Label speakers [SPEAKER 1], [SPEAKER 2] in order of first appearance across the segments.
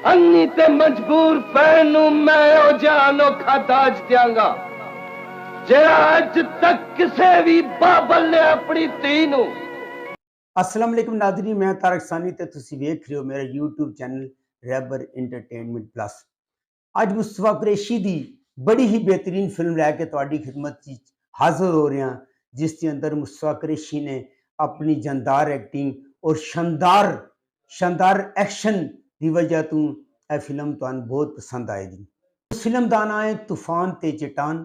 [SPEAKER 1] अन्नी ते मजबूर भैन नूं मैं ओ जिहा अनोखा ताज दियांगा जिहड़ा अज तक किसे भी बाबल ने अपनी धी नूं।
[SPEAKER 2] अस्सलाम वालेकुम नाज़रीन, मैं तारक सानी ते तुसीं वेख रहे हो मेरा यूट्यूब चैनल रैबर एंटरटेनमेंट प्लस। अज मुस्तफा कुरैशी दी बड़ी ही बेहतरीन फिल्म लैके तुहाडी खिदमत च हाज़र हो रहे हैं, जिस दे अंदर मुस्तफा कुरैशी ने अपनी जानदार एक्टिंग और शानदार एक्शन की वजह तो यह फिल्म तुहानूं बहुत पसंद आएगी। उस फिल्म का नाम है तूफान ते चट्टान।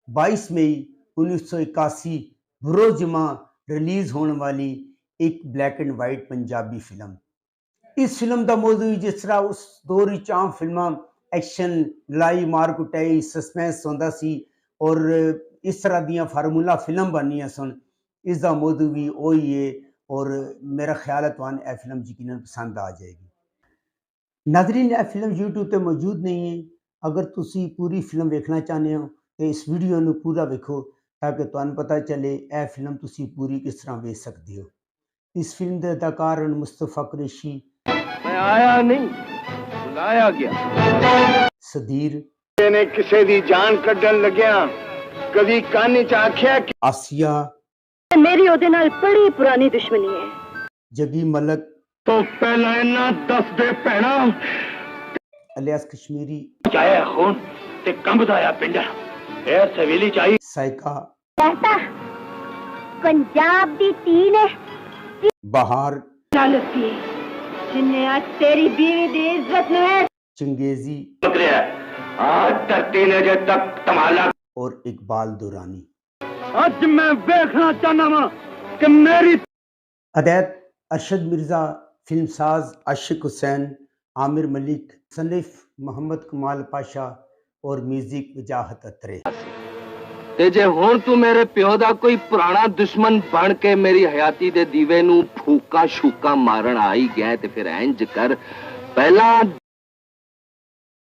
[SPEAKER 2] 22 मई 1981 बरोज़ जुमा रिलीज़ होने वाली एक black and white Punjabi film. इस फिल्म का मौजू जिस तरह उस दौर विच आम फिल्मां एक्शन, लड़ाई, मार कुटाई, सस्पेंस होंदा सी और इस तरह दियां फार्मूला फिल्म बननियां सन, इसका मौजू भी वही है और मेरा ख्याल है तुहानूं यह फिल्म यकीनन पसंद आ जाएगी। नाज़रीन, यह फिल्म यूट्यूब पर मौजूद नहीं है। अगर तुसी पूरी फिल्म देखना चाहते हो तो इस वीडियो नूं पूरा वेखो ताकि तुहानूं पता चले यह फिल्म तुसी पूरी किस तरह वेख सकते हो। इस फिल्म के अदाकार मुस्तफा कुरैशी,
[SPEAKER 1] मैं आया नहीं बुलाया गया।
[SPEAKER 2] सदीर
[SPEAKER 1] ने किसे दी जान कड्ढन लग्या कभी कान च आख्या कि
[SPEAKER 2] आसिया,
[SPEAKER 3] मेरी ओदे नाल बड़ी पुरानी दुश्मनी है।
[SPEAKER 2] जगी मलक,
[SPEAKER 1] तो पहला इन्ना दस दे भैणा
[SPEAKER 2] अलियास कश्मीरी,
[SPEAKER 1] जाया खून ते कंबदा आ पिंड ए सवेली चाहिए
[SPEAKER 2] साइका,
[SPEAKER 3] कहता पंजाब दी धी ने
[SPEAKER 2] बहार,
[SPEAKER 3] लस्सी जिन्ने आज तेरी बीवी दी इज्जत ने
[SPEAKER 2] चंगेजी
[SPEAKER 1] पकड़िया आज धरती ने जे तक तमाला।
[SPEAKER 2] और इकबाल दुरानी।
[SPEAKER 1] आज मैं देखना चाहना वा कि मेरी
[SPEAKER 2] अदैत अरशद मिर्जा, फिल्मसाज आशिक हुसैन, आमिर मलिक, सनीफ मोहम्मद कमाल पाशा और म्यूजिक वजाहत अतरे।
[SPEAKER 1] ते जे हुण तू मेरे प्यो दा कोई पुराना दुश्मन बन के मेरी हयाती दे दीवे नू फूका शूका मारन आई गया ते फिर इंज कर पहला।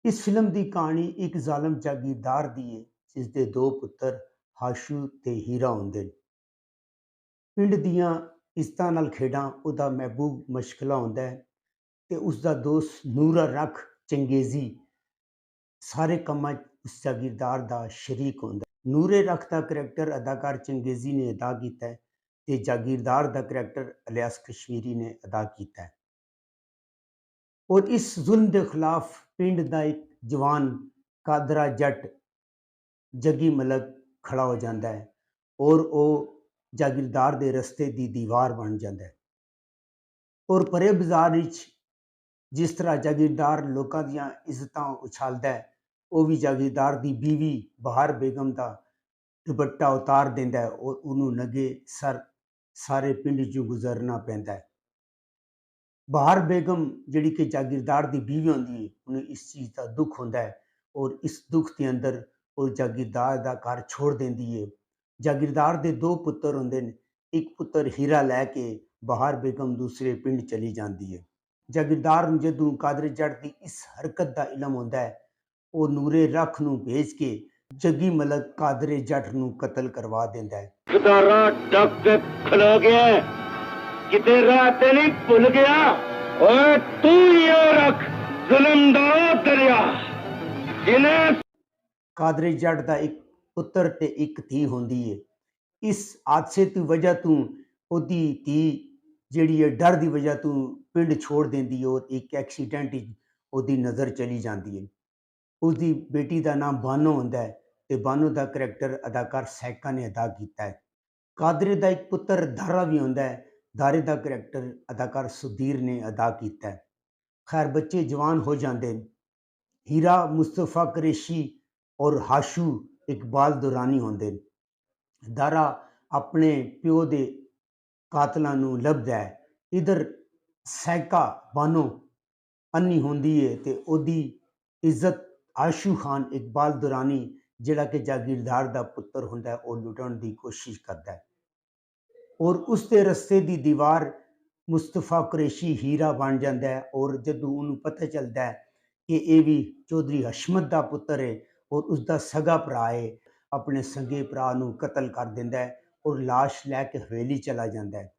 [SPEAKER 2] इस फिल्म की कहानी एक जालम जागीरदार दी है जिसके दो पुत्र हाशू ते हीरा होंदे ने। पिंड दियां इज्जतां नाल खेडां उहदा महबूब मशगला होंदा है ते उसका दोस्त नूरा रख चंगेजी सारे कम्मां उस जागीरदार दा शरीक होंदा है। नूरे रख का करैक्टर अदाकार चंगेजी ने अदा किया है ते जागीरदार का करैक्टर अलियास कश्मीरी ने अदा किया है। और इस जुल्म के खिलाफ पिंड का एक जवान कादरा जट जगी मलक खड़ा हो जाता है और वो जागीरदार के रस्ते की दीवार बन जाता है। और परे बाजार विच जिस तरह जागीरदार लोगों दीयां इज्जतां उछालता है, वो भी जागीरदार की बीवी बहार बेगम का दुपट्टा उतार देता है और उन्होंने नगे सर सारे पिंड चों गुजरना पैंदा है। बहार बेगम जिहड़ी कि जागीरदार की बीवी होंदी है, उन्हें इस चीज़ का दुख होंदा है और इस दुख के अंदर वो जागीरदार का घर छोड़ देंदी है। जागीरदार के दो पुत्र होंदे ने, एक पुत्र हीरा लैके बहार बेगम दूसरे पिंड चली जाती है। जागीरदार नूं जदों कादर जट की इस हरकत का इलम होंदा है, वो नूरे रख नूं भेज के जगी मलक कादरे जट नूं कतल करवा देंदा है।
[SPEAKER 1] खुदारा डक के खलो गया किते राह ते नहीं भुल गया और तू ये रख जुल्म दा दरिया जिन्हें
[SPEAKER 2] कादरे जट का एक पुत्र ते एक धी होंदी है। इस हादसे की वजह तो ओदी धी जिहड़ी है डर की वजह तो पिंड छोड़ देंदी है और एक एक्सीडेंट ओदी नज़र चली जाती है। उसकी बेटी का नाम बानो होंदा है ते बानो का करैक्टर अदाकार सैका ने अदा किया है। कादरे का एक पुत्र दारा भी होंदा है, दारे का करैक्टर अदाकार सुधीर ने अदा किया है। खैर बच्चे जवान हो जाते हैं। हीरा मुस्तफा कुरैशी और हाशू इकबाल दुरानी होंदे ने। दारा अपने प्यो के कातलों नूं लभदा है। इधर सैका बानो अन्नी होंदी है ते ओदी इज्जत आशू खान इकबाल दुरानी जिहड़ा कि जागीरदार का पुत्र होंदा है वो लुटण की कोशिश करता है और उसके रस्ते की दीवार मुस्तफा कुरैशी हीरा बन जाता है। और जदों उन्होंने पता चलता है कि ये भी चौधरी हशमत का पुत्र है और उसका सगा भरा है, अपने सगे भरा नूं कतल कर देंदा है और लाश लैके हवेली चला जाता है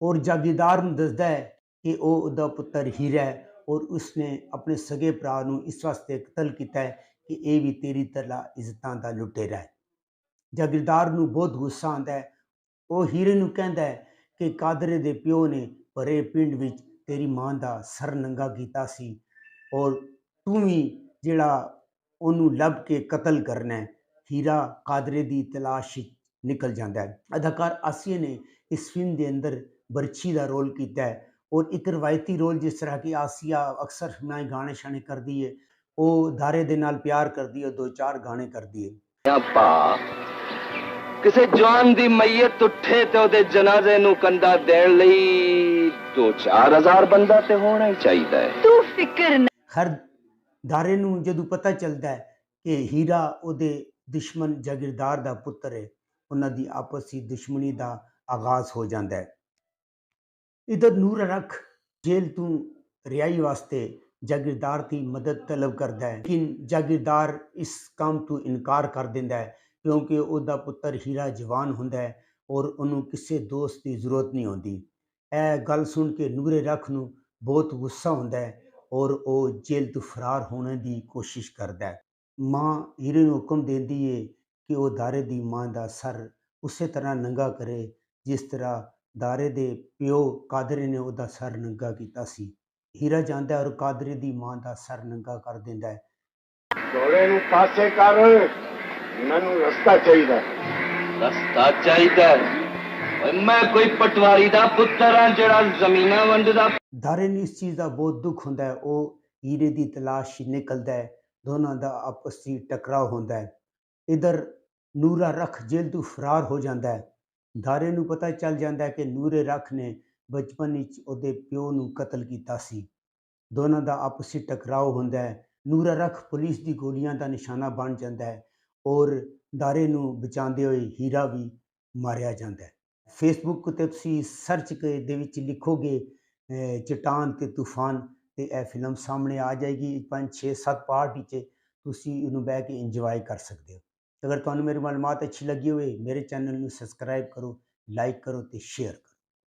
[SPEAKER 2] और जागीरदार नूं दसदा है कि वो उहदा पुत्र हीरा है और उसने अपने सगे भरा ਨੂੰ ਇਸ ਵਾਸਤੇ ਕਤਲ ਕੀਤਾ ਹੈ ਕਿ ਇਹ ਵੀ ਤੇਰੀ ਤਰ੍ਹਾਂ ਇੱਜ਼ਤਾਂ ਦਾ ਲੁਟੇਰਾ ਹੈ। ਜਾਗੀਰਦਾਰ ਨੂੰ ਬਹੁਤ ਗੁੱਸਾ ਆਉਂਦਾ ਹੈ। ਉਹ ਹੀਰੇ ਨੂੰ ਕਹਿੰਦਾ ਹੈ ਕਿ ਕਾਦਰੇ ਦੇ ਪਿਓ ਨੇ ਭਰੇ ਪਿੰਡ ਵਿੱਚ ਤੇਰੀ ਮਾਂ ਦਾ ਸਰ ਨੰਗਾ ਕੀਤਾ ਸੀ ਔਰ ਤੂੰ ਵੀ ਜਿਹੜਾ ਉਹਨੂੰ ਲੱਭ ਕੇ ਕਤਲ ਕਰਨਾ ਹੈ। ਹੀਰਾ ਕਾਦਰੇ ਦੀ ਤਲਾਸ਼ ਵਿੱਚ ਨਿਕਲ ਜਾਂਦਾ ਹੈ। ਅਦਾਕਾਰ ਆਸੀਆ ਨੇ ਇਸ ਫਿਲਮ ਦੇ ਅੰਦਰ ਬਰਛੀ ਦਾ ਰੋਲ ਕੀਤਾ ਹੈ ਔਰ ਇੱਕ ਰਵਾਇਤੀ ਰੋਲ ਜਿਸ ਤਰ੍ਹਾਂ ਕਿ ਆਸੀਆ ਅਕਸਰ ਫਿਲਮਾਂ 'ਚ ਗਾਣੇ ਸ਼ਾਣੇ ਕਰਦੀ ਹੈ, ਉਹ ਦਾਰੇ ਦੇ ਨਾਲ ਪਿਆਰ ਕਰਦੀ ਹੈ, 2-4 ਗਾਣੇ ਕਰਦੀ ਹੈ।
[SPEAKER 1] ਆਪਾਂ ਕਿਸੇ ਜਵਾਨ ਦੀ ਮਈਤ ਉੱਠੇ ਤੇ ਉਹਦੇ ਜਨਾਜ਼ੇ ਨੂੰ ਕੰਧਾ ਦੇਣ ਲਈ 2-4 ਹਜ਼ਾਰ ਬੰਦਾ ਤੇ ਹੋਣਾ ਹੀ ਚਾਹੀਦਾ ਹੈ।
[SPEAKER 3] तू फिक्र न
[SPEAKER 2] ਹਰ ਦਾਰੇ ਨੂੰ ਜਦੋਂ ਪਤਾ ਚੱਲਦਾ ਹੈ ਕਿ ਹੀਰਾ ਉਹਦੇ ਦੁਸ਼ਮਣ ਜਾਗੀਰਦਾਰ ਦਾ ਪੁੱਤਰ ਹੈ, ਉਹਨਾਂ ਦੀ ਆਪਸੀ ਦੁਸ਼ਮਣੀ ਦਾ ਆਗਾਜ਼ ਹੋ ਜਾਂਦਾ ਹੈ। ਇਧਰ ਨੂਰ ਰੱਖ ਜੇਲ੍ਹ ਤੋਂ ਰਿਹਾਈ ਵਾਸਤੇ ਜਾਗੀਰਦਾਰ ਦੀ ਮਦਦ ਤਲਬ ਕਰਦਾ ਹੈ, ਲੇਕਿਨ ਜਾਗੀਰਦਾਰ ਇਸ ਕੰਮ ਤੋਂ ਇਨਕਾਰ ਕਰ ਦਿੰਦਾ ਹੈ ਕਿਉਂਕਿ ਉਹਦਾ ਪੁੱਤਰ ਹੀਰਾ ਜਵਾਨ ਹੁੰਦਾ ਹੈ ਔਰ ਉਹਨੂੰ ਕਿਸੇ ਦੋਸਤ ਦੀ ਜ਼ਰੂਰਤ ਨਹੀਂ ਹੁੰਦੀ। ਇਹ ਗੱਲ ਸੁਣ ਕੇ ਨੂਰ ਰੱਖ ਨੂੰ ਬਹੁਤ ਗੁੱਸਾ ਹੁੰਦਾ ਹੈ ਔਰ ਉਹ ਜੇਲ੍ਹ ਤੋਂ ਫਰਾਰ ਹੋਣ ਦੀ ਕੋਸ਼ਿਸ਼ ਕਰਦਾ ਹੈ। ਮਾਂ ਹੀਰੇ ਨੂੰ ਹੁਕਮ ਦਿੰਦੀ ਹੈ ਕਿ ਉਹ ਦਾਰੇ ਦੀ ਮਾਂ ਦਾ ਸਰ ਉਸੇ ਤਰ੍ਹਾਂ ਨੰਗਾ ਕਰੇ ਜਿਸ ਤਰ੍ਹਾਂ ਦਾਰੇ ਦੇ ਪਿਓ ਕਾਦਰੇ ਨੇ ਉਹਦਾ ਸਰ ਨੰਗਾ ਕੀਤਾ ਸੀ। ਹੀਰਾ ਜਾਂਦਾ ਹੈ ਔਰ ਕਾਦਰੇ ਦੀ ਮਾਂ ਦਾ ਸਰ ਨੰਗਾ ਕਰ ਦਿੰਦਾ ਹੈ।
[SPEAKER 1] ਘੋੜੇ ਨੂੰ ਪਾਸੇ ਕਰ, ਮੈਨੂੰ ਰਸਤਾ ਚਾਹੀਦਾ। ਰਸਤਾ ਚਾਹੀਦਾ? ਓਏ ਮੈਂ ਕੋਈ ਪਟਵਾਰੀ ਦਾ ਪੁੱਤਰ ਆ ਜਿਹੜਾ ਜ਼ਮੀਨਾਂ ਵੰਡਦਾ।
[SPEAKER 2] ਦਾਰੇ ਨੂੰ ਇਸ ਚੀਜ਼ ਦਾ ਬਹੁਤ ਦੁੱਖ ਹੁੰਦਾ ਹੈ। ਉਹ ਹੀਰੇ ਦੀ ਤਲਾਸ਼ ਨਿਕਲਦਾ ਹੈ, ਦੋਨਾਂ ਦਾ ਆਪਸੀ ਟਕਰਾਅ ਹੁੰਦਾ ਹੈ। ਇਧਰ ਨੂਰਾ ਰੱਖ ਜੇਲ੍ਹ ਤੋਂ ਫਰਾਰ ਹੋ ਜਾਂਦਾ ਹੈ। ਦਾਰੇ ਨੂੰ ਪਤਾ ਚੱਲ ਜਾਂਦਾ ਹੈ ਕਿ ਨੂਰੇ ਰੱਖ ਨੇ ਬਚਪਨ ਵਿੱਚ ਉਹਦੇ ਪਿਓ ਨੂੰ ਕਤਲ ਕੀਤਾ ਸੀ। ਦੋਨਾਂ ਦਾ ਆਪਸੀ ਟਕਰਾਅ ਹੁੰਦਾ ਹੈ। ਨੂਰਾ ਰੱਖ ਪੁਲਿਸ ਦੀ ਗੋਲੀਆਂ ਦਾ ਨਿਸ਼ਾਨਾ ਬਣ ਜਾਂਦਾ ਹੈ ਔਰ ਦਾਰੇ ਨੂੰ ਬਚਾਉਂਦੇ ਹੋਏ ਹੀਰਾ ਵੀ ਮਾਰਿਆ ਜਾਂਦਾ ਹੈ। ਫੇਸਬੁੱਕ ਉੱਤੇ ਤੁਸੀਂ ਸਰਚ ਦੇ ਵਿੱਚ ਲਿਖੋਗੇ ਚਟਾਨ ਤੇ ਤੂਫਾਨ ਤੇ ਇਹ ਫਿਲਮ ਸਾਹਮਣੇ ਆ ਜਾਏਗੀ। 5-6-7 ਪਾਰਟ ਵਿੱਚ ਤੁਸੀਂ ਇਹਨੂੰ ਬਹਿ ਕੇ ਇੰਜੋਏ ਕਰ ਸਕਦੇ ਹੋ। ਅਗਰ ਤੁਹਾਨੂੰ ਮੇਰੀ ਮਾਲੂਮਾਤ ਅੱਛੀ ਲੱਗੀ ਹੋਵੇ ਮੇਰੇ ਚੈਨਲ ਨੂੰ ਸਬਸਕ੍ਰਾਈਬ ਕਰੋ, ਲਾਈਕ ਕਰੋ ਤੇ ਸ਼ੇਅਰ ਕਰੋ।